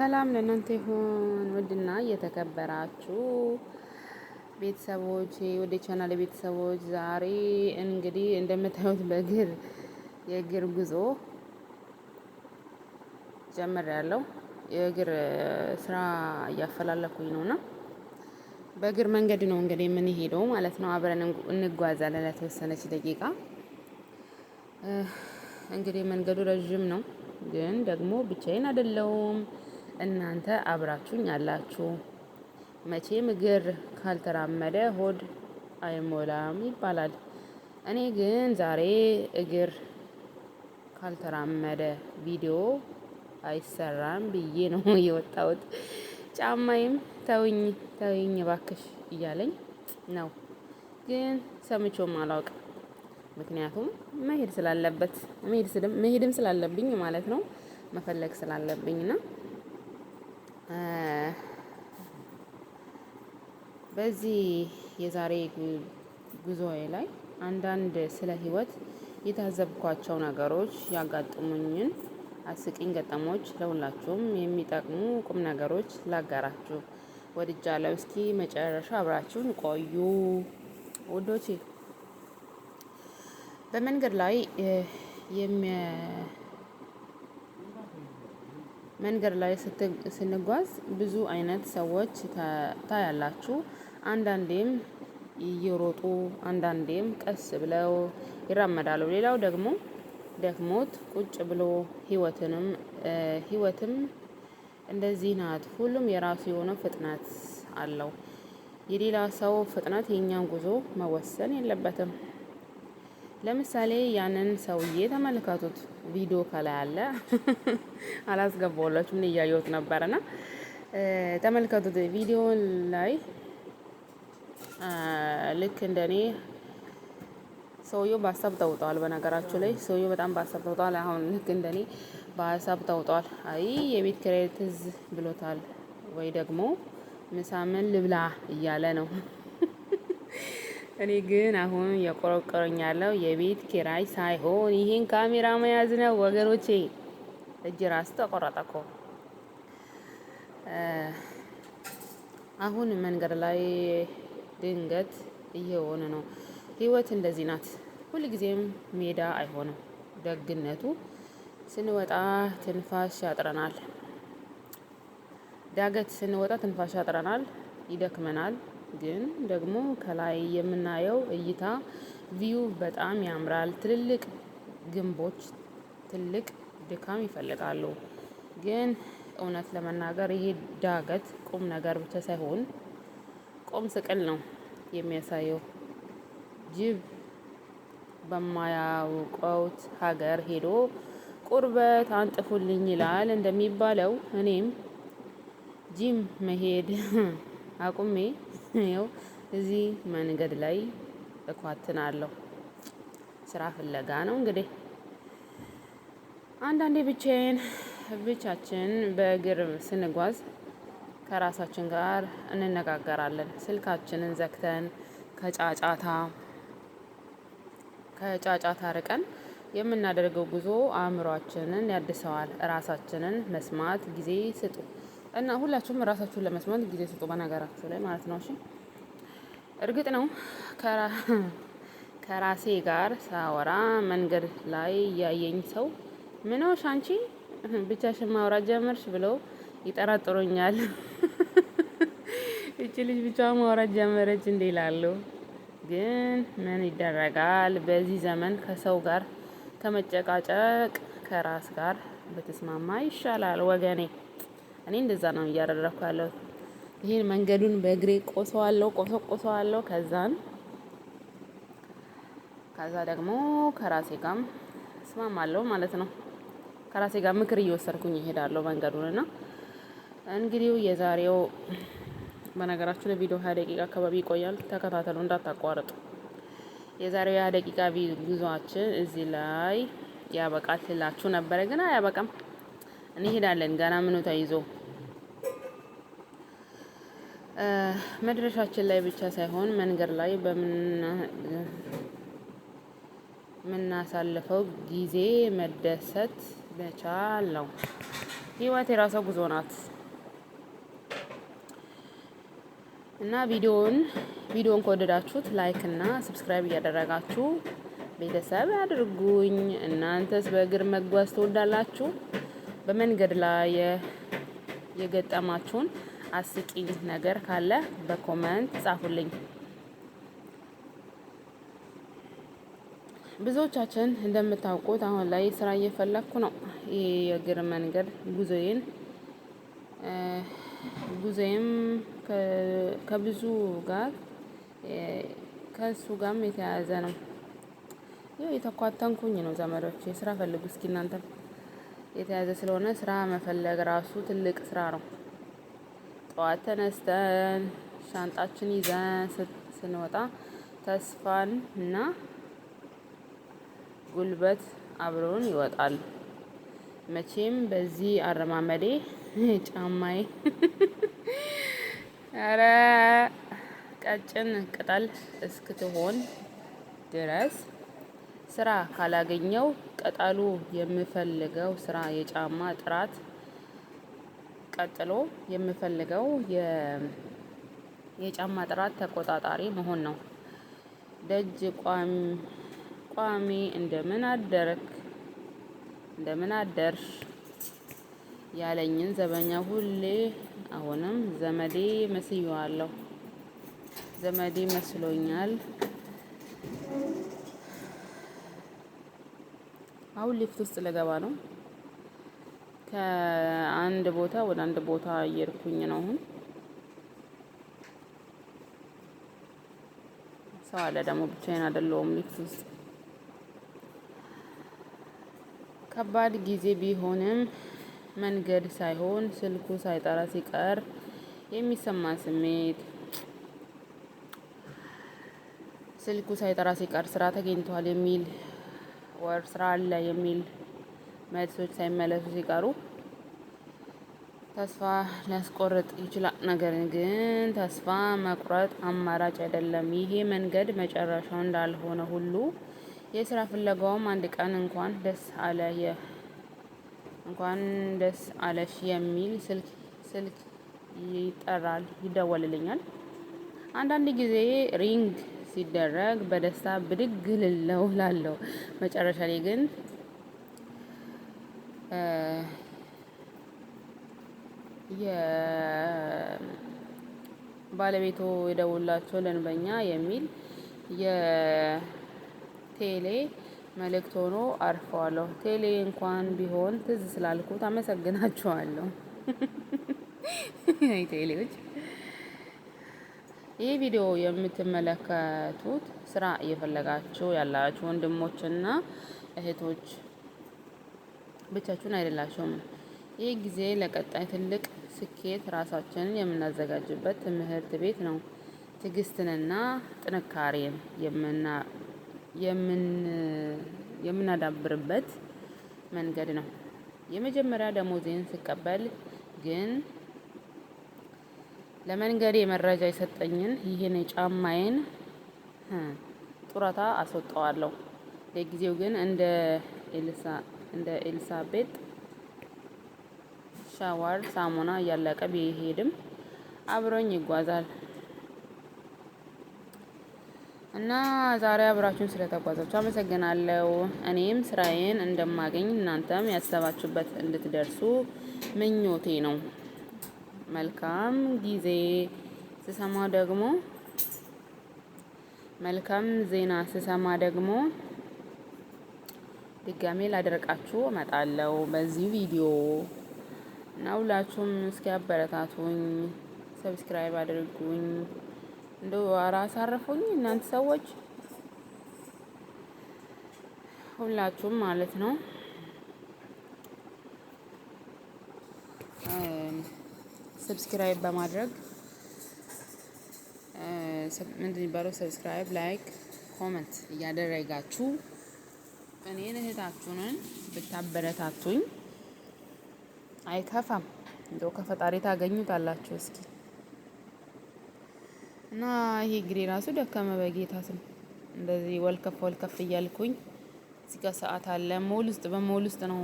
ሰላም ለእናንተ ይሁን ውድና እየተከበራችሁ ቤተሰቦች ወደ ቻናል ቤተሰቦች፣ ዛሬ እንግዲህ እንደምታዩት የእግር ጉዞ ጀምሬያለሁ። የእግር ስራ እያፈላለኩኝ ነውና በእግር መንገድ ነው እንግዲህ የምንሄደው ማለት ነው። አብረን እንጓዛለን ለተወሰነች ደቂቃ። እንግዲህ መንገዱ ረዥም ነው፣ ግን ደግሞ ብቻዬን አይደለሁም። እናንተ አብራችሁኝ አላችሁ። መቼም እግር ካልተራመደ ሆድ አይሞላም ይባላል። እኔ ግን ዛሬ እግር ካልተራመደ ቪዲዮ አይሰራም ብዬ ነው የወጣሁት። ጫማዬም ተውኝ ተውኝ እባክሽ እያለኝ ነው፣ ግን ሰምቼውም አላውቅም። ምክንያቱም መሄድም ስላለብኝ ማለት ነው፣ መፈለግ ስላለብኝ እና በዚህ የዛሬ ጉዞዬ ላይ አንዳንድ ስለ ህይወት የታዘብኳቸው ነገሮች፣ ያጋጠሙኝን አስቂኝ ገጠሞች፣ ለሁላችሁም የሚጠቅሙ ቁም ነገሮች ላጋራችሁ ወድጃለሁ። እስኪ መጨረሻ አብራችሁን ቆዩ ውዶቼ። በመንገድ ላይ ስንጓዝ ብዙ አይነት ሰዎች ታያላችሁ። አንዳንዴም እየሮጡ አንዳንዴም ቀስ ብለው ይራመዳሉ። ሌላው ደግሞ ደክሞት ቁጭ ብሎ ህይወትም እንደዚህ ናት። ሁሉም የራሱ የሆነ ፍጥነት አለው። የሌላ ሰው ፍጥነት የእኛን ጉዞ መወሰን የለበትም። ለምሳሌ ያንን ሰውዬ ተመልከቱት። ቪዲዮ ከላይ አለ አላስገባሁላችሁም፣ እያየሁት ነበርና ተመልከቱት። ቪዲዮ ላይ ልክ እንደኔ ሰውየው በሀሳብ ተውጧል። በነገራችሁ ላይ ሰውየው በጣም በሀሳብ ተውጧል። አሁን ልክ እንደኔ በሀሳብ ተውጧል። አይ የቤት ኪራይ ትዝ ብሎታል፣ ወይ ደግሞ ምሳ ምን ልብላ እያለ ነው። እኔ ግን አሁን የቆረቆረኝ ያለው የቤት ኪራይ ሳይሆን ይሄን ካሜራ መያዝ ነው ወገኖቼ። እጅ ራስ ተቆረጠ እኮ። አሁን መንገድ ላይ ድንገት እየሆነ ነው። ህይወት እንደዚህ ናት። ሁልጊዜም ሜዳ አይሆንም። ደግነቱ ስንወጣ ትንፋሽ ያጥረናል። ዳገት ስንወጣ ትንፋሽ ያጥረናል፣ ይደክመናል። ግን ደግሞ ከላይ የምናየው እይታ ቪው በጣም ያምራል። ትልልቅ ግንቦች ትልቅ ድካም ይፈልጋሉ። ግን እውነት ለመናገር ይሄ ዳገት ቁም ነገር ብቻ ሳይሆን ቁም ስቅል ነው የሚያሳየው። ጅብ በማያውቀውት ሀገር ሄዶ ቁርበት አንጥፉልኝ ይላል እንደሚባለው፣ እኔም ጂም መሄድ አቁሜ ይኸው እዚህ መንገድ ላይ እኳትናለሁ። ስራ ፍለጋ ነው እንግዲህ። አንዳንዴ ብቻችን በእግር ስንጓዝ ከራሳችን ጋር እንነጋገራለን። ስልካችንን ዘግተን ከጫጫታ ርቀን የምናደርገው ጉዞ አእምሯችንን ያድሰዋል። ራሳችንን መስማት ጊዜ ስጡ እና ሁላችሁም ራሳችሁን ለመስማት ጊዜ ስጡ፣ በነገራችሁ ላይ ማለት ነው። እሺ፣ እርግጥ ነው ከራሴ ጋር ሳወራ መንገድ ላይ ያየኝ ሰው ምንሽ አንቺ ብቻሽን ማውራት ጀመርሽ ብለው ይጠራጥሩኛል። እቺ ልጅ ብቻዋን ማውራት ጀመረች እንዴ ይላሉ። ግን ምን ይደረጋል፣ በዚህ ዘመን ከሰው ጋር ከመጨቃጨቅ ከራስ ጋር ብትስማማ ይሻላል ወገኔ። እኔ እንደዛ ነው እያደረኩ ያለሁት። ይሄን መንገዱን በእግሬ ቆሰዋለሁ። ከዛ ደግሞ ከራሴ ጋርም እስማማለሁ ማለት ነው። ከራሴ ጋር ምክር እየወሰድኩኝ እሄዳለሁ መንገዱንና እንግዲህ የዛሬው በነገራችሁ ላይ ቪዲዮ 20 ደቂቃ አካባቢ ይቆያል። ተከታተሉ እንዳታቋርጡ። የዛሬው 20 ደቂቃ ጉዟችን እዚህ ላይ ያበቃል ልላችሁ ነበረ፣ ግን አያበቃም። እንሄዳለን ገና ምኑ ተይዞ መድረሻችን ላይ ብቻ ሳይሆን መንገድ ላይ በምናሳልፈው ጊዜ መደሰት መቻል ነው። ህይወት የራሷ ጉዞ ናት። እና ቪዲዮውን ከወደዳችሁት ላይክ እና ሰብስክራይብ እያደረጋችሁ ቤተሰብ አድርጉኝ። እናንተስ በእግር መጓዝ ትወዳላችሁ? በመንገድ ላይ የገጠማችሁን አስቂኝ ነገር ካለ በኮመንት ጻፉልኝ። ብዙዎቻችን እንደምታውቁት አሁን ላይ ስራ እየፈለኩ ነው። ይሄ የእግር መንገድ ጉዞዬም ከብዙ ጋር ከሱ ጋርም የተያያዘ ነው። ያው የተኳተንኩኝ ነው። ዘመዶቼ ስራ ፈልጉ እስኪ እናንተም። የተያዘ ስለሆነ ስራ መፈለግ ራሱ ትልቅ ስራ ነው። ጠዋት ተነስተን ሻንጣችን ይዘን ስንወጣ ተስፋን እና ጉልበት አብሮን ይወጣል። መቼም በዚህ አረማመዴ ጫማዬ ኧረ ቀጭን ቅጠል እስክትሆን ድረስ ስራ ካላገኘው ቅጠሉ የምፈልገው ስራ የጫማ ጥራት ቀጥሎ የምፈልገው የጫማ ጥራት ተቆጣጣሪ መሆን ነው። ደጅ ቋሚ እንደምን አደርሽ ያለኝን ዘበኛ ሁሌ አሁንም ዘመዴ መስሎኛል። አሁን ሊፍት ውስጥ ልገባ ነው። ከአንድ ቦታ ወደ አንድ ቦታ እየሄድኩኝ ነው። አሁን ሰው አለ ደግሞ ብቻዬን አይደለሁም ሊፍት ውስጥ። ከባድ ጊዜ ቢሆንም መንገድ ሳይሆን ስልኩ ሳይጠራ ሲቀር የሚሰማ ስሜት ስልኩ ሳይጠራ ሲቀር ስራ ተገኝቷል የሚል ስራ አለ የሚል መልሶች ሳይመለሱ ሲቀሩ ተስፋ ሊያስቆርጥ ይችላል። ነገር ግን ተስፋ መቁረጥ አማራጭ አይደለም። ይሄ መንገድ መጨረሻው እንዳልሆነ ሁሉ የስራ ፍለጋውም አንድ ቀን እንኳን ደስ አለሽ የሚል ስልክ ይደወልልኛል። አንዳንድ ጊዜ ሪንግ ሲደረግ በደስታ ብድግ እላለሁ። መጨረሻ ላይ ግን የባለቤቱ የደውላቸው ደንበኛ የሚል የቴሌ መልእክት ሆኖ አርፈዋለሁ። ቴሌ እንኳን ቢሆን ትዝ ስላልኩት አመሰግናቸዋለሁ። ቴሌዎች ይህ ቪዲዮ የምትመለከቱት ስራ እየፈለጋችሁ ያላችሁ ወንድሞችና እህቶች ብቻችሁን አይደላችሁም። ይህ ጊዜ ለቀጣይ ትልቅ ስኬት ራሳችንን የምናዘጋጅበት ትምህርት ቤት ነው። ትዕግስትንና ጥንካሬን የምናዳብርበት መንገድ ነው። የመጀመሪያ ደሞዜን ስቀበል ግን ለመንገዴ መረጃ የሰጠኝን ይህን የጫማዬን ጡረታ አስወጣዋለሁ። ለጊዜው ግን እንደ ኤልሳቤጥ ሻወር ሳሙና እያለቀ ቢሄድም አብሮኝ ይጓዛል። እና ዛሬ አብራችሁን ስለተጓዛችሁ አመሰግናለሁ። እኔም ስራዬን እንደማገኝ እናንተም ያሰባችሁበት እንድትደርሱ ምኞቴ ነው። መልካም ዜና ስሰማ ደግሞ ድጋሜ ላደርቃችሁ እመጣለሁ በዚህ ቪዲዮ እና ሁላችሁም እስኪ አበረታቱኝ፣ ሰብስክራይብ አድርጉኝ። እንደው ኧረ አሳርፉኝ እናንተ ሰዎች ሁላችሁም ማለት ነው። ሰብስክራይብ በማድረግ ምንድን የሚባለው ሰብስክራይብ፣ ላይክ፣ ኮመንት እያደረጋችሁ እኔን እህታችሁንን ብታበረታቱኝ አይከፋም። እንደው ከፈጣሪ ታገኙታላችሁ እስኪ። እና ይሄ እግሬ ራሱ ደከመ በጌታ ስም። እንደዚህ ወልከፍ እያልኩኝ እዚህ ጋር ሰዓት አለ። በሞል ውስጥ ነው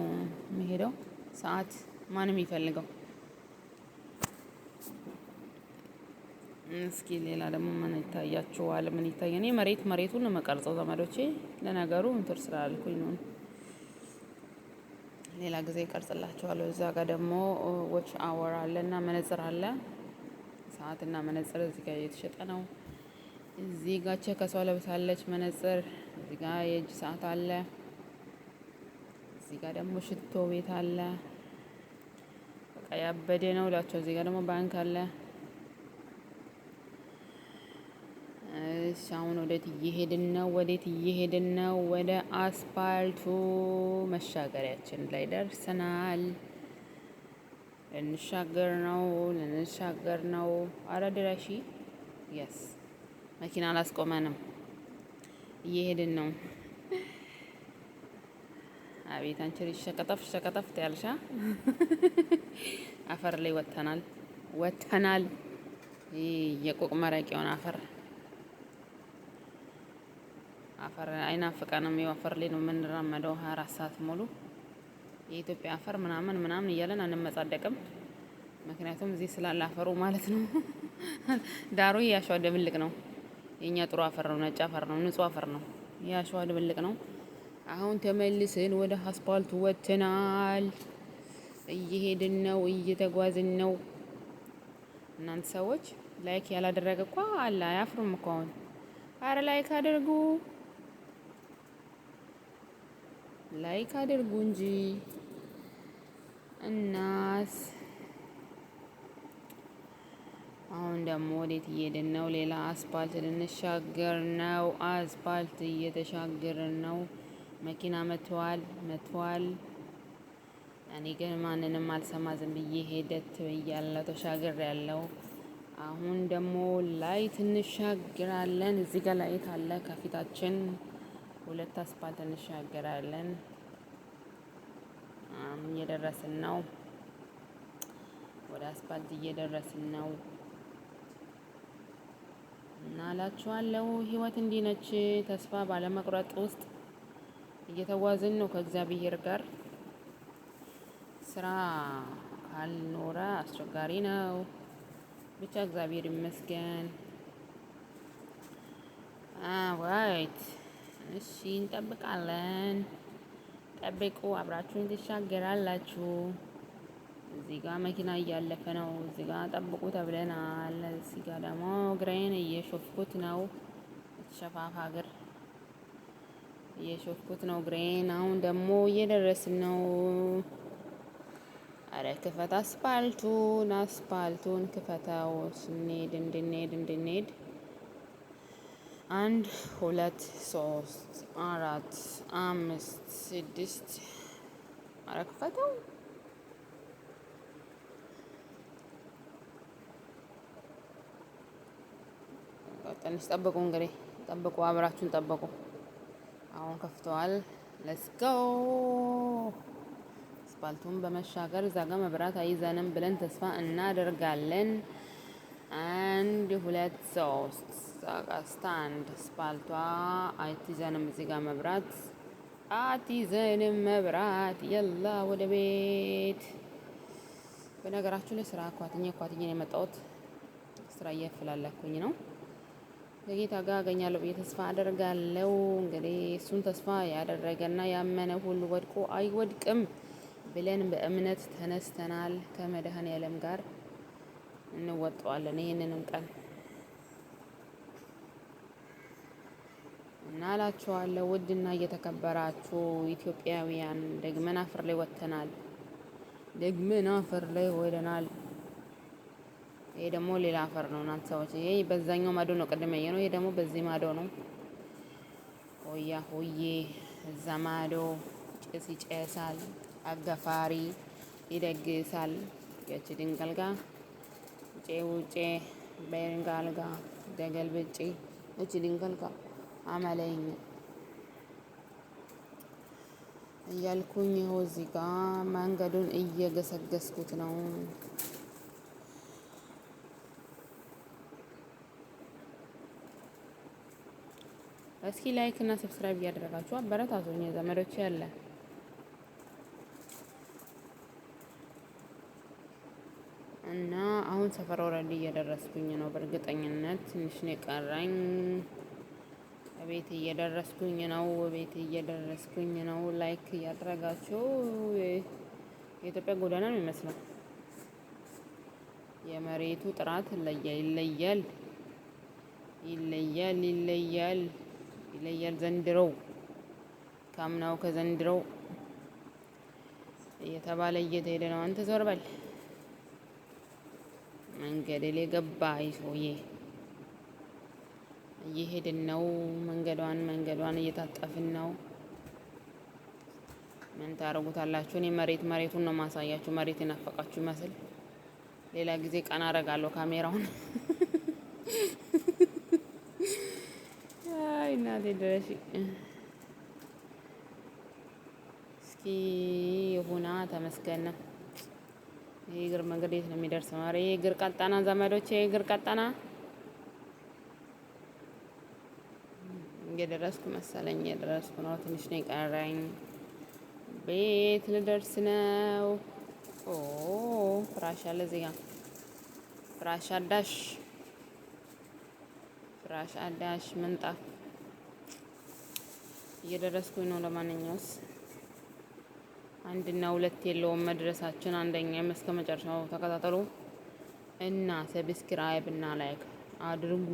የሚሄደው። ሰዓት ማንም ይፈልገው እስኪ ሌላ ደግሞ ምን ይታያችኋል? ምን ይታየ? እኔ መሬቱን ነው የምቀርጸው ዘመዶቼ። ለነገሩ እንትን ስላልኩኝ ነው። ሌላ ጊዜ እቀርጽላችኋለሁ። እዛ ጋር ደግሞ ዎች አወር አለ እና መነጽር አለ። ሰዓትና መነጽር እዚህ ጋር እየተሸጠ ነው። እዚህ ጋር ከሷ ለብሳለች መነጽር። እዚህ ጋር የእጅ ሰዓት አለ። እዚህ ጋር ደግሞ ሽቶ ቤት አለ። በቃ ያበደ ነው እላቸው። እዚህ ጋር ደግሞ ባንክ አለ። እሺ አሁን ወዴት እየሄድን ነው? ወደ አስፓልቱ መሻገሪያችን ላይ ደርሰናል። ልንሻገር ነው። አረ ድረሺ። የስ መኪና አላስቆመንም። እየሄድን ነው። አቤት አንቺ ሸቀጠፍ ያልሻ። አፈር ላይ ወጥተናል። የቆቅ መረቂያውን አፈር አይናፍቀንም። አፈር ላይ ነው የምንራመደው 24 ሰዓት ሙሉ። የኢትዮጵያ አፈር ምናምን እያለን አንመጻደቅም። ምክንያቱም እዚህ ስላለ አፈሩ ማለት ነው። ዳሩ የአሸዋ ድብልቅ ነው። የኛ ጥሩ አፈር ነው፣ ነጭ አፈር ነው፣ ንጹህ አፈር ነው። የአሸዋ ድብልቅ ነው። አሁን ተመልሰን ወደ አስፓልቱ ወጥተናል። እየሄድን ነው፣ እየተጓዝን ነው። እናንተ ሰዎች ላይክ ያላደረገ እኮ አለ። አያፍሩም እኮ አሁን። አረ ላይክ አድርጉ እንጂ እናስ። አሁን ደግሞ ወዴት እየሄድን ነው? ሌላ አስፓልት ልንሻገር ነው። አስፓልት እየተሻገርን ነው። መኪና መጥቷል። እኔ ግን ማንንም አልሰማ፣ ዝም ብዬ ሄደት ብያለሁ፣ ተሻግሬያለሁ። አሁን ደግሞ ላይት እንሻገራለን። እዚህ ጋር ላይት አለ ከፊታችን። 2 አስፓልት እንሻገራለን። እየደረስን ነው። ወደ አስፓልት እየደረስን ነው እና እላችኋለሁ፣ ህይወት እንዲህ ነች። ተስፋ ባለመቁረጥ ውስጥ እየተጓዝን ነው ከእግዚአብሔር ጋር። ስራ ካልኖረ አስቸጋሪ ነው። ብቻ እግዚአብሔር ይመስገን። ዋይት እሺ፣ እንጠብቃለን። ጠብቁ፣ አብራችሁን ትሻገራላችሁ። እዚህ ጋር መኪና እያለፈ ነው። እዚህ ጋር ጠብቁ ተብለናል። እዚህ ጋር ደግሞ እግሬን እየሾፍኩት ነው። ሸፋፋ እግር እየሾፍኩት ነው እግሬን። አሁን ደግሞ እየደረስን ነው። አረ ክፈት አስፓልቱን ክፈተው። እንድንሄድ 1 2 3 4 5 6 አረ ክፈተው። ትንሽ ጠብቁ፣ እንግዲህ ጠብቁ፣ አብራችሁን ጠብቁ። አሁን ከፍተዋል። ሌትስ ጎ። አስፓልቱን በመሻገር እዛ ጋር መብራት አይዘንም ብለን ተስፋ እናደርጋለን። 1 2 3 ስታንድ። አስፓልቷ አትይዘንም፣ እዚህ ጋር መብራት አትይዘንም። የላ ወደ ቤት። በነገራችሁ ላይ ስራ አኳትኜ ነው የመጣሁት። ስራ እያፈላለኩኝ ነው። ከጌታ ጋር አገኛለሁ ብዬ ተስፋ አደርጋለሁ። እንግዲህ እሱን ተስፋ ያደረገና ያመነ ሁሉ ወድቆ አይወድቅም ብለን በእምነት ተነስተናል። ከመድኃኔዓለም ጋር እንወጣዋለን ይህንንም ቀን እና እላችኋለሁ። ውድና እየተከበራችሁ ኢትዮጵያውያን፣ ደግመን አፈር ላይ ወጥተናል። ይሄ ደግሞ ሌላ አፈር ነው። እናንተ ሰዎች፣ ይሄ በዛኛው ማዶ ነው ቅድም ያየነው። ይሄ ደግሞ በዚህ ማዶ ነው። ሆያ ሆዬ፣ እዛ ማዶ ጭስ ይጨሳል። አጋፋሪ ይደግሳል። የች ድንጋልጋ ውጬ በድንጋልጋ ደገልብጬ እች ድንጋልጋ አመለኝ እያልኩኝ ይኸው እዚህ ጋ መንገዱን እየገሰገስኩት ነው። እስኪ ላይክ እና ሰብስክራይብ እያደረጋችሁ አበረታቱኝ ዘመዶቼ ያለ እና አሁን አሁን ሰፈር ኦልሬዲ እየደረስኩኝ ነው። በእርግጠኝነት ትንሽ ነው የቀረኝ። ቤት እየደረስኩኝ ነው። ላይክ እያደረጋችሁ የኢትዮጵያ ጎዳና ነው የሚመስለው። የመሬቱ ጥራት ይለያል ዘንድሮ ካምናው ከዘንድሮ እየተባለ እየተሄደ ነው። አንተ ዞር በል መንገድ ላይ ገባ ሰውዬ። እየሄድን ነው። መንገዷን እየታጠፍን ነው። ምን ታረጉታላችሁ? እኔ መሬቱን ነው ማሳያችሁ። መሬት የናፈቃችሁ ይመስል ሌላ ጊዜ ቀና አረጋለሁ ካሜራውን። አይ እናቴ ድረሽ እስኪ ይሁና ተመስገን ነው። ይሄ እግር መንገድ የት ነው የሚደርሰው? ኧረ እግር ቀጠና ዘመዶቼ፣ እግር ቀጠና እየደረስኩ መሰለኝ። እየደረስኩ ነው። ትንሽ ነው የቀረኝ። ቤት ልደርስ ነው። ፍራሽ አለ እዚህ ጋር። ፍራሽ አዳሽ ምንጣፍ እየደረስኩኝ ነው። ለማንኛውስ አንድና ሁለት የለውም መድረሳችን። አንደኛ እስከ መጨረሻው ተከታተሉ እና ሰብስክራይብ እና ላይክ አድርጉ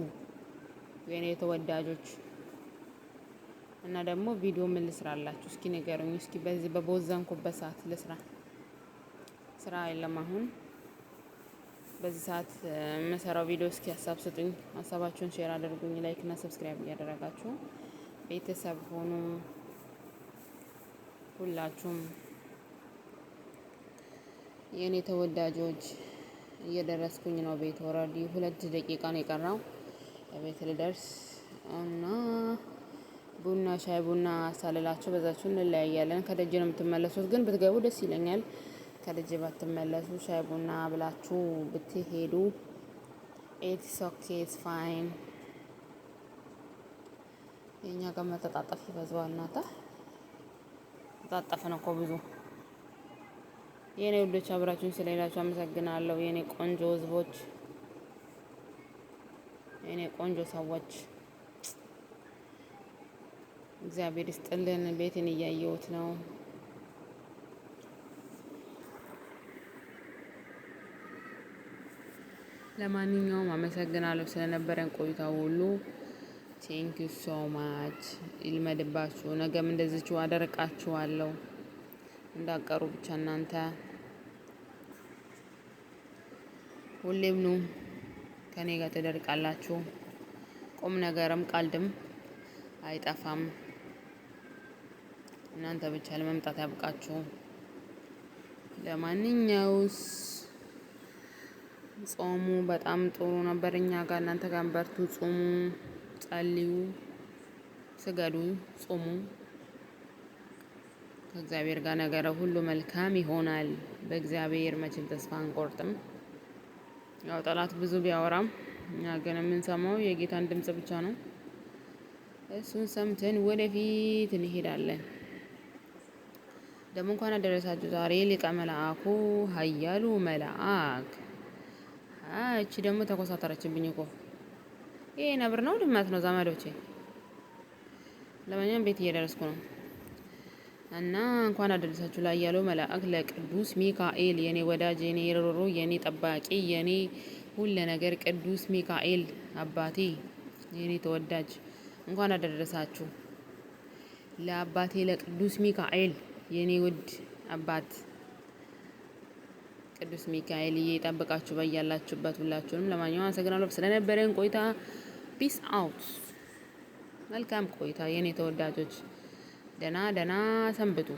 የኔ ተወዳጆች። እና ደግሞ ቪዲዮ ምን ልስራላችሁ እስኪ ንገሩኝ። እስኪ በዚህ በቦዘንኩበት ሰዓት ልስራ። ስራ የለም አሁን በዚህ ሰዓት የምሰራው ቪዲዮ። እስኪ ሀሳብ ስጡኝ። ሀሳባችሁን ሼር አድርጉኝ። ላይክ እና ሰብስክራይብ እያደረጋችሁ ቤተሰብ ሆኑ ሁላችሁም የኔ ተወዳጆች። እየደረስኩኝ ነው ቤት። ኦልሬዲ 2 ደቂቃ ነው የቀረው ቤት ልደርስ እና ሻይ ቡና ሳልላችሁ በዛችሁ እንለያያለን። ከደጅ ነው የምትመለሱት፣ ግን ብትገቡ ደስ ይለኛል። ከደጅ ባትመለሱ ሻይ ቡና ብላችሁ ብትሄዱ ኢትስ ኦኬ ኢትስ ፋይን። የኛ ጋር መተጣጠፍ ይበዛዋል። ናታ ተጣጠፈ ነው እኮ ብዙ። የኔ ውዶች አብራችሁን ስለሌላችሁ አመሰግናለሁ። የኔ ቆንጆ ህዝቦች፣ የኔ ቆንጆ ሰዎች እግዚአብሔር ይስጥልን። ቤትን እያየሁት ነው። ለማንኛውም አመሰግናለሁ ስለነበረን ቆይታ ሁሉ። ቴንክ ዩ ሶ ማች። ይልመድባችሁ። ነገም እንደዚችው አደርቃችኋለሁ እንዳቀሩ ብቻ እናንተ ሁሌም ኑ ከኔ ጋር ትደርቃላችሁ። ቁም ነገርም ቀልድም አይጠፋም። እናንተ ብቻ ለመምጣት ያብቃችሁ። ለማንኛውስ ጾሙ በጣም ጥሩ ነበር እኛ ጋር። እናንተ ጋር በርቱ፣ ጾሙ፣ ጸልዩ፣ ስገዱ፣ ጾሙ። ከእግዚአብሔር ጋር ነገር ሁሉ መልካም ይሆናል። በእግዚአብሔር መቼም ተስፋ አንቆርጥም። ያው ጠላት ብዙ ቢያወራም እኛ ግን የምንሰማው የጌታን ድምጽ ብቻ ነው። እሱን ሰምተን ወደፊት እንሄዳለን። ደግሞ እንኳን አደረሳችሁ። ዛሬ ሊቀ መላእኩ ኃያሉ መልአክ። እቺ ደግሞ ተኮሳተረችብኝ እኮ። ይሄ ነብር ነው ድመት ነው ዘመዶቼ? ለማንኛውም ቤት እየደረስኩ ነው እና እንኳን አደረሳችሁ ኃያሉ መልአክ ለቅዱስ ሚካኤል፣ የኔ ወዳጅ፣ የኔ ሩሩ፣ የኔ ጠባቂ፣ የኔ ሁሉ ነገር ቅዱስ ሚካኤል አባቴ፣ የኔ ተወዳጅ እንኳን አደረሳችሁ ለአባቴ ለቅዱስ ሚካኤል፣ የኔ ውድ አባት ቅዱስ ሚካኤል ይጠብቃችሁ በያላችሁበት ሁላችሁንም። ለማንኛውም አመሰግናለሁ ስለነበረን ቆይታ። ፒስ አውት። መልካም ቆይታ የኔ ተወዳጆች። ደና ሰንብቱ።